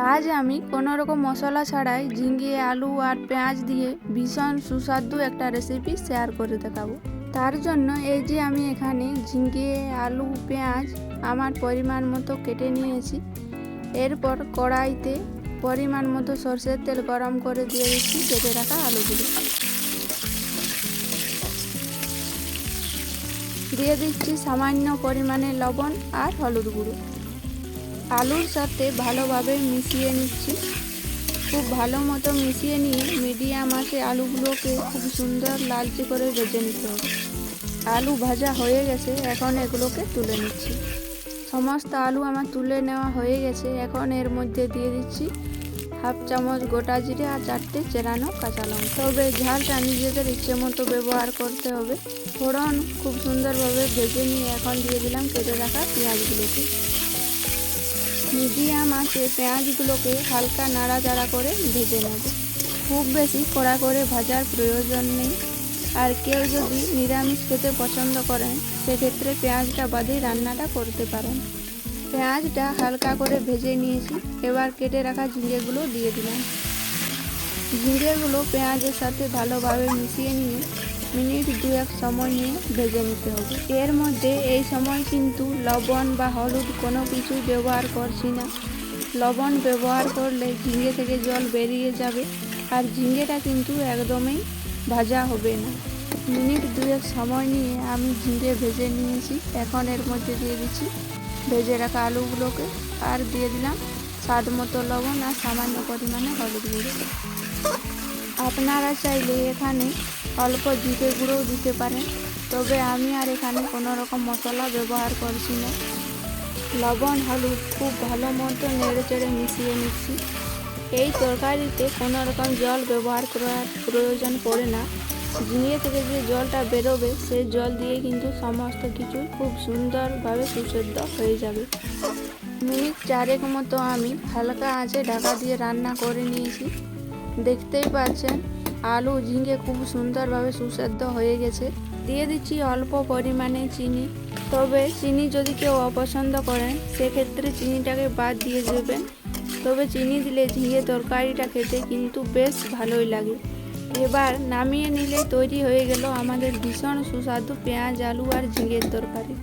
আজ আমি কোনো রকম মশলা ছাড়াই ঝিঙে, আলু আর পেঁয়াজ দিয়ে ভীষণ সুস্বাদু একটা রেসিপি শেয়ার করে দেখাবো। তার জন্য এই যে আমি এখানে ঝিঙে, আলু, পেঁয়াজ আমার পরিমাণ মতো কেটে নিয়েছি। এরপর কড়াইতে পরিমাণ মতো সরষের তেল গরম করে দিয়ে দিচ্ছি কেটে রাখা আলুগুলো। দিয়ে দিচ্ছি সামান্য পরিমাণে লবণ আর হলুদ গুঁড়ো। আলুর সাথে ভালোভাবে মিশিয়ে নিচ্ছি। খুব ভালো মতো মিশিয়ে নিয়ে মিডিয়াম আঁচে আলুগুলোকে খুব সুন্দর লালচে করে ভেজে নিতে হবে। আলু ভাজা হয়ে গেছে, এখন এগুলোকে তুলে নিচ্ছি। সমস্ত আলু আমার তুলে নেওয়া হয়ে গেছে। এখন এর মধ্যে দিয়ে দিচ্ছি হাফ চামচ গোটা জিরে আর 4টে চেরানো কাঁচা লঙ্কা। তবে ঝালটা নিজেদের ইচ্ছে মতো ব্যবহার করতে হবে। ফোড়ন খুব সুন্দরভাবে ভেজে নিয়ে এখন দিয়ে দিলাম কেটে রাখা পেঁয়াজগুলোকে। মিডিয়াম আঁচে পেঁয়াজগুলোকে হালকা নাড়াচাড়া করে ভেজে নেব। খুব বেশি কড়া করে ভাজার প্রয়োজন নেই। আর কেউ যদি নিরামিষ খেতে পছন্দ করেন সেক্ষেত্রে পেঁয়াজটা বাদেই রান্নাটা করতে পারেন। পেঁয়াজটা হালকা করে ভেজে নিয়েছি। এবার কেটে রাখা ঝিঙেগুলো দিয়ে দিলাম। ঝিঙেগুলো পেঁয়াজের সাথে ভালোভাবে মিশিয়ে নিয়ে মিনিট 2-1 সময় নিয়ে ভেজে নিতে হবে। এর মধ্যে এই সময় কিন্তু লবণ বা হলুদ কোনো কিছুই ব্যবহার করছি না। লবণ ব্যবহার করলে ঝিঙে থেকে জল বেরিয়ে যাবে আর ঝিঙেটা কিন্তু একদমই ভাজা হবে না। মিনিট 2-1 সময় নিয়ে আমি ঝিঙে ভেজে নিয়েছি। এখন এর মধ্যে দিয়ে দিচ্ছি ভেজে রাখা আলুগুলোকে আর দিয়ে দিলাম স্বাদ মতো লবণ আর সামান্য পরিমাণে হলুদ গুঁড়ো। আপনারা চাইলে এখানে অল্প জিরে গুঁড়োও দিতে পারেন, তবে আমি আর এখানে কোনো রকম মশলা ব্যবহার করছি না। লবণ হলুদ খুব ভালো মতো নেড়ে চেড়ে মিশিয়ে নিচ্ছি। এই তরকারিতে কোনো রকম জল ব্যবহার করার প্রয়োজন পড়ে না। ঝিঙে থেকে যে জলটা বেরোবে সেই জল দিয়ে কিন্তু সমস্ত কিছু খুব সুন্দরভাবে সুসেদ্ধ হয়ে যাবে। মিনিট 4 মতো আমি হালকা আঁচে ঢাকা দিয়ে রান্না করে নিয়েছি। দেখতেই পাচ্ছেন আলু ঝিঙে খুব সুন্দরভাবে সুসেদ্ধ হয়ে গেছে। দিয়ে দিচ্ছি অল্প পরিমাণে চিনি। তবে চিনি যদি কেউ অপছন্দ করেন সেক্ষেত্রে চিনিটাকে বাদ দিয়ে দেবেন। তবে চিনি দিলে ঝিঙে তরকারিটা খেতে কিন্তু বেশ ভালোই লাগে। এবার নামিয়ে নিলে তৈরি হয়ে গেল আমাদের ভীষণ সুস্বাদু পেঁয়াজ, আলু আর ঝিঙের তরকারি।